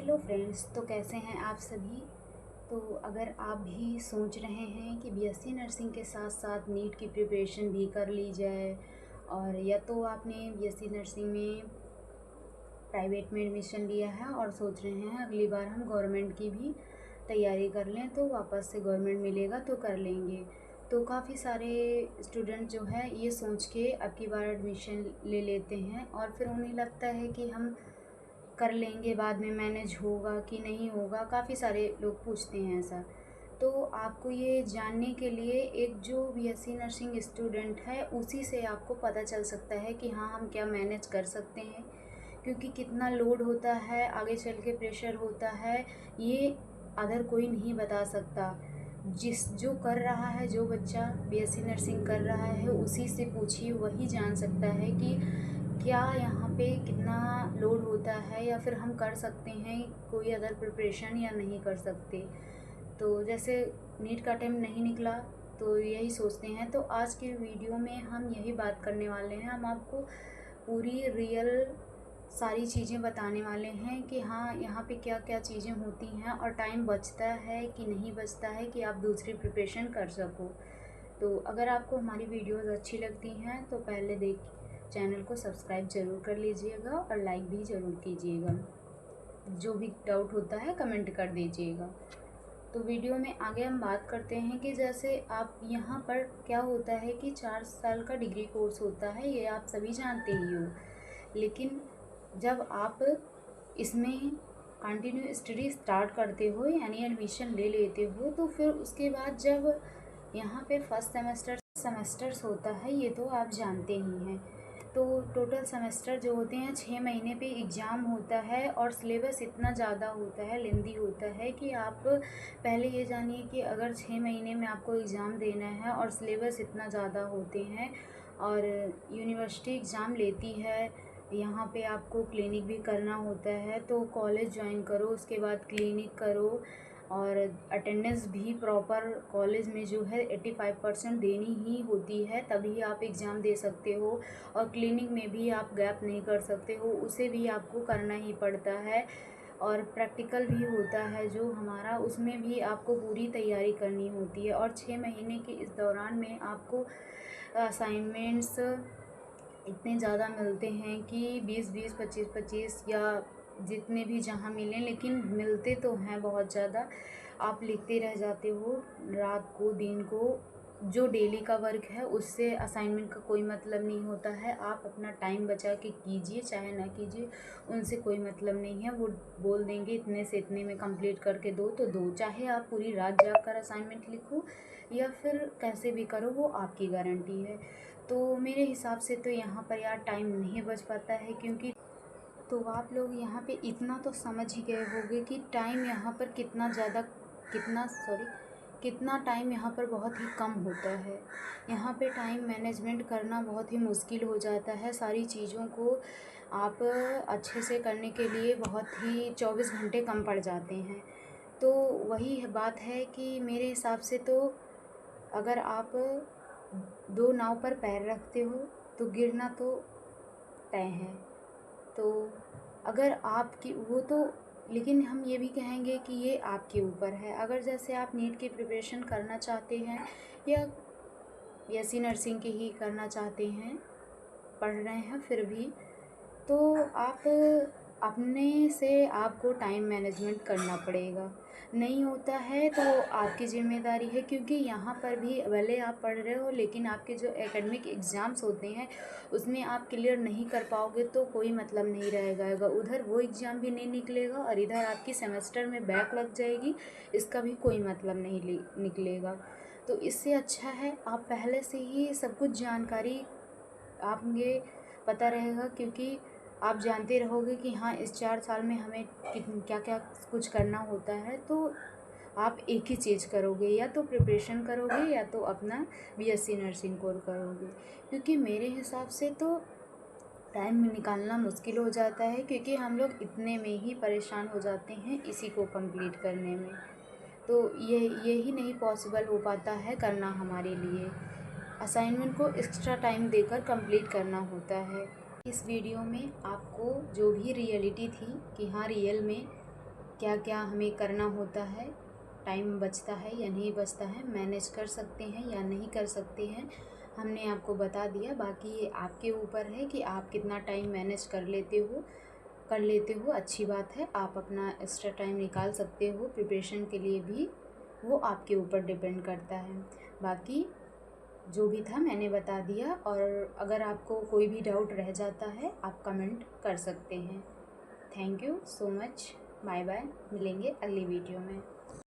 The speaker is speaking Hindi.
हेलो फ्रेंड्स, तो कैसे हैं आप सभी। तो अगर आप भी सोच रहे हैं कि बीएससी नर्सिंग के साथ साथ नीट की प्रिपरेशन भी कर ली जाए, और या तो आपने बीएससी नर्सिंग में प्राइवेट में एडमिशन लिया है और सोच रहे हैं अगली बार हम गवर्नमेंट की भी तैयारी कर लें तो वापस से गवर्नमेंट मिलेगा तो कर लेंगे, तो काफ़ी सारे स्टूडेंट जो है ये सोच के अब की बार एडमिशन ले लेते हैं और फिर उन्हें लगता है कि हम कर लेंगे, बाद में मैनेज होगा कि नहीं होगा। काफ़ी सारे लोग पूछते हैं ऐसा। तो आपको ये जानने के लिए एक जो बीएससी नर्सिंग स्टूडेंट है उसी से आपको पता चल सकता है कि हाँ हम क्या मैनेज कर सकते हैं, क्योंकि कितना लोड होता है, आगे चल के प्रेशर होता है, ये अदर कोई नहीं बता सकता। जो कर रहा है, जो बच्चा बीएससी नर्सिंग कर रहा है उसी से पूछिए, वही जान सकता है कि क्या यहाँ पे कितना लोड होता है या फिर हम कर सकते हैं कोई अदर प्रिपरेशन या नहीं कर सकते। तो जैसे नीट का टाइम नहीं निकला तो यही सोचते हैं, तो आज की वीडियो में हम यही बात करने वाले हैं। हम आपको पूरी रियल सारी चीज़ें बताने वाले हैं कि हाँ यहाँ पे क्या क्या चीज़ें होती हैं और टाइम बचता है कि नहीं बचता है कि आप दूसरी प्रिपरेशन कर सको। तो अगर आपको हमारी वीडियोस अच्छी लगती हैं तो पहले चैनल को सब्सक्राइब ज़रूर कर लीजिएगा और लाइक भी ज़रूर कीजिएगा। जो भी डाउट होता है कमेंट कर दीजिएगा। तो वीडियो में आगे हम बात करते हैं कि जैसे आप यहाँ पर क्या होता है कि 4 साल का डिग्री कोर्स होता है, ये आप सभी जानते ही हो। लेकिन जब आप इसमें कंटिन्यू स्टडी स्टार्ट करते हो यानी एडमिशन ले लेते हो, तो फिर उसके बाद जब यहाँ पे फर्स्ट सेमेस्टर्स होता है, ये तो आप जानते ही हैं। तो टोटल सेमेस्टर जो होते हैं 6 महीने पे एग्ज़ाम होता है और सिलेबस इतना ज़्यादा होता है, लेंदी होता है कि आप पहले ये जानिए कि अगर 6 महीने में आपको एग्ज़ाम देना है और सिलेबस इतना ज़्यादा होते हैं और यूनिवर्सिटी एग्ज़ाम लेती है, यहाँ पे आपको क्लिनिक भी करना होता है, तो कॉलेज ज्वाइन करो, उसके बाद क्लिनिक करो और अटेंडेंस भी प्रॉपर कॉलेज में जो है 85% देनी ही होती है, तभी आप एग्ज़ाम दे सकते हो। और क्लिनिक में भी आप गैप नहीं कर सकते हो, उसे भी आपको करना ही पड़ता है। और प्रैक्टिकल भी होता है जो हमारा, उसमें भी आपको पूरी तैयारी करनी होती है। और 6 महीने के इस दौरान में आपको असाइनमेंट्स इतने ज़्यादा मिलते हैं कि 20-20, 25-25 या जितने भी जहाँ मिलें, लेकिन मिलते तो हैं बहुत ज़्यादा। आप लिखते रह जाते हो रात को दिन को। जो डेली का वर्क है उससे असाइनमेंट का कोई मतलब नहीं होता है। आप अपना टाइम बचा के कीजिए चाहे ना कीजिए, उनसे कोई मतलब नहीं है। वो बोल देंगे इतने से इतने में कंप्लीट करके दो तो दो, चाहे आप पूरी रात जाग कर असाइनमेंट लिखो या फिर कैसे भी करो, वो आपकी गारंटी है। तो मेरे हिसाब से तो यहाँ पर यार टाइम नहीं बच पाता है, क्योंकि तो आप लोग यहाँ पे इतना तो समझ ही गए होंगे कि टाइम यहाँ पर कितना टाइम यहाँ पर बहुत ही कम होता है। यहाँ पे टाइम मैनेजमेंट करना बहुत ही मुश्किल हो जाता है। सारी चीज़ों को आप अच्छे से करने के लिए बहुत ही 24 घंटे कम पड़ जाते हैं। तो वही बात है कि मेरे हिसाब से तो अगर आप 2 नाव पर पैर रखते हो तो गिरना तो तय है। तो अगर आपकी वो तो, लेकिन हम ये भी कहेंगे कि ये आपके ऊपर है। अगर जैसे आप नीट की प्रिपरेशन करना चाहते हैं या बीएससी नर्सिंग की ही करना चाहते हैं, पढ़ रहे हैं फिर भी, तो आप अपने से आपको टाइम मैनेजमेंट करना पड़ेगा। नहीं होता है तो आपकी ज़िम्मेदारी है, क्योंकि यहाँ पर भी भले आप पढ़ रहे हो लेकिन आपके जो एकेडमिक एग्ज़ाम्स होते हैं उसमें आप क्लियर नहीं कर पाओगे तो कोई मतलब नहीं रहेगा। उधर वो एग्ज़ाम भी नहीं निकलेगा और इधर आपकी सेमेस्टर में बैक लग जाएगी, इसका भी कोई मतलब नहीं निकलेगा। तो इससे अच्छा है आप पहले से ही सब कुछ जानकारी आप ये पता रहेगा, क्योंकि आप जानते रहोगे कि हाँ इस 4 साल में हमें क्या क्या कुछ करना होता है, तो आप एक ही चीज़ करोगे, या तो प्रिपरेशन करोगे या तो अपना बीएससी नर्सिंग कोर्स करोगे। क्योंकि मेरे हिसाब से तो टाइम निकालना मुश्किल हो जाता है, क्योंकि हम लोग इतने में ही परेशान हो जाते हैं इसी को कंप्लीट करने में। तो यही नहीं पॉसिबल हो पाता है करना हमारे लिए। असाइनमेंट को एक्स्ट्रा टाइम देकर कंप्लीट करना होता है। इस वीडियो में आपको जो भी रियलिटी थी कि हाँ रियल में क्या क्या हमें करना होता है, टाइम बचता है या नहीं बचता है, मैनेज कर सकते हैं या नहीं कर सकते हैं, हमने आपको बता दिया। बाकी ये आपके ऊपर है कि आप कितना टाइम मैनेज कर लेते हो। अच्छी बात है, आप अपना एक्स्ट्रा टाइम निकाल सकते हो प्रिपरेशन के लिए भी, वो आपके ऊपर डिपेंड करता है। बाकी जो भी था मैंने बता दिया, और अगर आपको कोई भी डाउट रह जाता है आप कमेंट कर सकते हैं। Thank you so much, bye bye, मिलेंगे अगली वीडियो में।